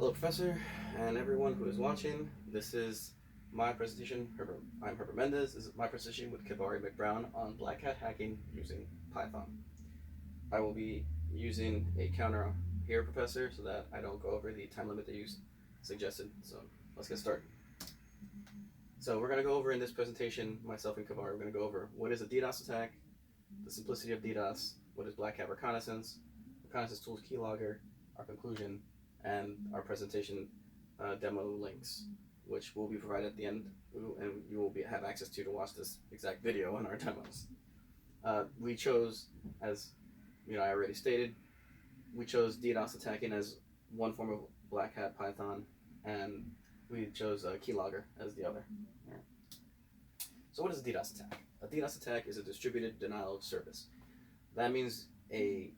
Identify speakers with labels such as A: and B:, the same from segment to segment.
A: Hello, Professor, and everyone who is watching. This is my presentation. I'm Herbert Mendez. This is my presentation with Kibari McBrown on Black Hat hacking using Python. I will be using a counter here, Professor, so that I don't go over the time limit that you suggested. So let's get started. So we're going to go over in this presentation, myself and Kibari, we're going to go over what is a DDoS attack, the simplicity of DDoS, what is Black Hat reconnaissance, reconnaissance tools keylogger, our conclusion, and our presentation demo links, which will be provided at the end, and you will have access to watch this exact video on our demos. We chose, as I already stated, we chose DDoS attacking as one form of Black Hat Python, and we chose keylogger as the other. Right. So what is a DDoS attack? A DDoS attack is a distributed denial of service. That means the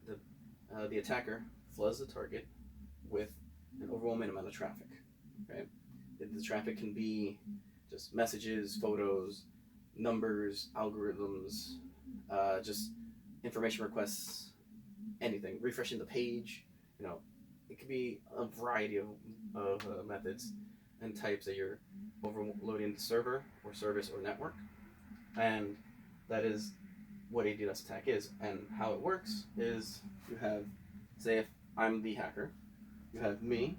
A: attacker floods the target with an overwhelming amount of traffic. Right? The traffic can be just messages, photos, numbers, algorithms, just information requests, anything. Refreshing the page, it could be a variety of methods and types that you're overloading the server or service or network. And that is what a DDoS attack is. And how it works is you have, say if I'm the hacker, you have me.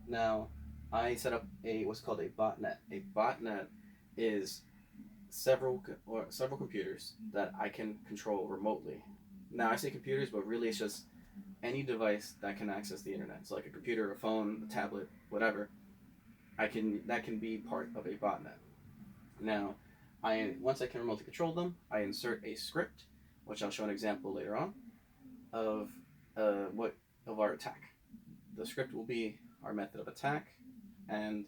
A: Now I set up what's called a botnet. A botnet is several computers that I can control remotely. Now I say computers, but really it's just any device that can access the internet. So like a computer, a phone, a tablet, whatever. That can be part of a botnet. Now, once I can remotely control them, I insert a script, which I'll show an example later on, of our attack. The script will be our method of attack, and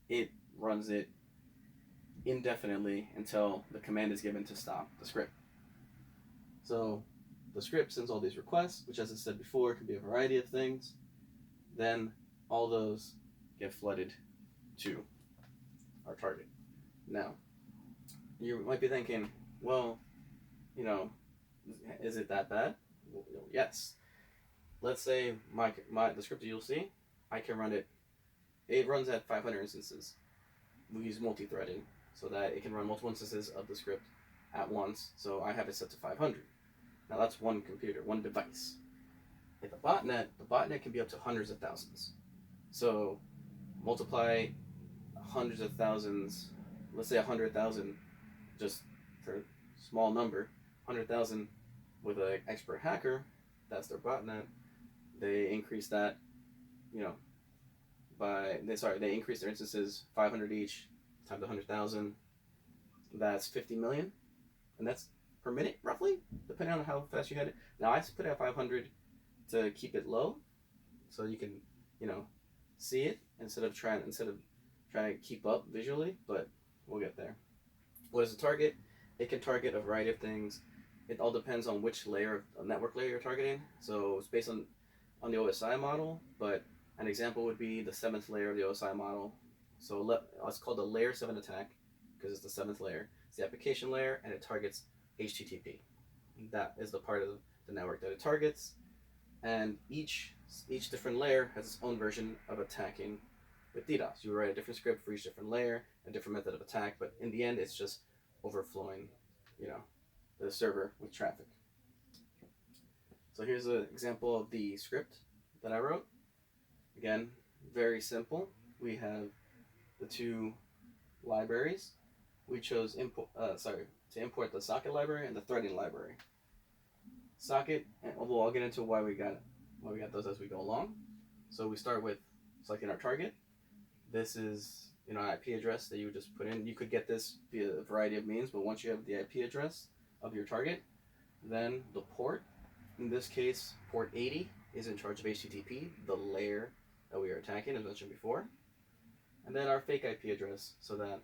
A: it runs it indefinitely until the command is given to stop the script. So the script sends all these requests, which, as I said before, can be a variety of things. Then all those get flooded to our target. Now, you might be thinking, well, is it that bad? Well, yes. Let's say the script that you'll see, I can run it. It runs at 500 instances. We use multi-threading so that it can run multiple instances of the script at once. So I have it set to 500. Now that's one computer, one device. With the botnet can be up to hundreds of thousands. So multiply hundreds of thousands, let's say 100,000, just for a small number, 100,000 with an expert hacker, that's their botnet. They increase that, they increase their instances 500 each times 100,000. That's 50 million, and that's per minute roughly, depending on how fast you hit it. Now I put it at 500 to keep it low, so you can, see it instead of trying to keep up visually. But we'll get there. What is the target? It can target a variety of things. It all depends on which network layer you're targeting. So it's based on the OSI model, but an example would be the 7th layer of the OSI model. So it's called the layer 7 attack because it's the 7th layer. It's the application layer, and it targets HTTP. That is the part of the network that it targets, and each different layer has its own version of attacking with DDoS. You write a different script for each different layer, a different method of attack, but in the end it's just overflowing, the server with traffic. So here's an example of the script that I wrote. Again, very simple. We have the two libraries. We chose to import the socket library and the threading library. Socket, and although I'll get into why we got those as we go along. So we start with selecting our target. This is an IP address that you would just put in. You could get this via a variety of means, but once you have the IP address of your target, then the port, in this case port 80, is in charge of HTTP, the layer that we are attacking, as mentioned before. And then our fake IP address, so that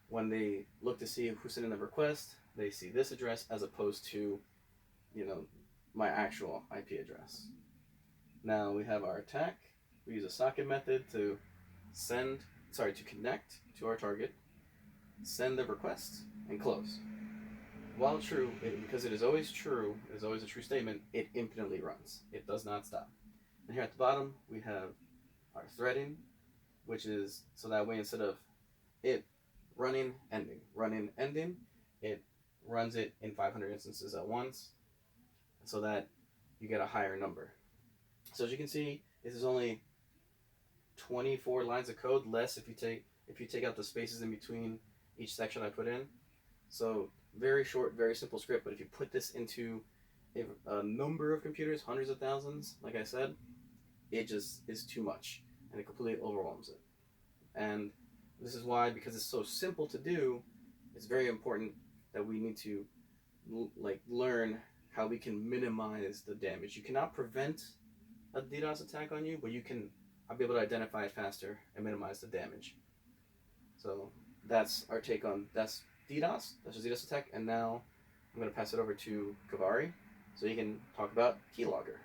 A: when they look to see who's sending the request, they see this address as opposed to, my actual IP address. Now we have our attack. We use a socket method to connect to our target, send the request, and close. While true, because it is always true, it is always a true statement, it infinitely runs. It does not stop. And here at the bottom, we have are threading, which is so that way instead of it running, ending, it runs it in 500 instances at once so that you get a higher number. So as you can see, this is only 24 lines of code, less if you take out the spaces in between each section I put in. So very short, very simple script, but if you put this into a number of computers, hundreds of thousands, like I said, it just is too much and it completely overwhelms it. And this is why, because it's so simple to do, it's very important that we need to learn how we can minimize the damage. You cannot prevent a DDoS attack on you, but I'll be able to identify it faster and minimize the damage. So that's our take on that's DDoS. That's a DDoS attack. And now I'm going to pass it over to Kavari so he can talk about Keylogger.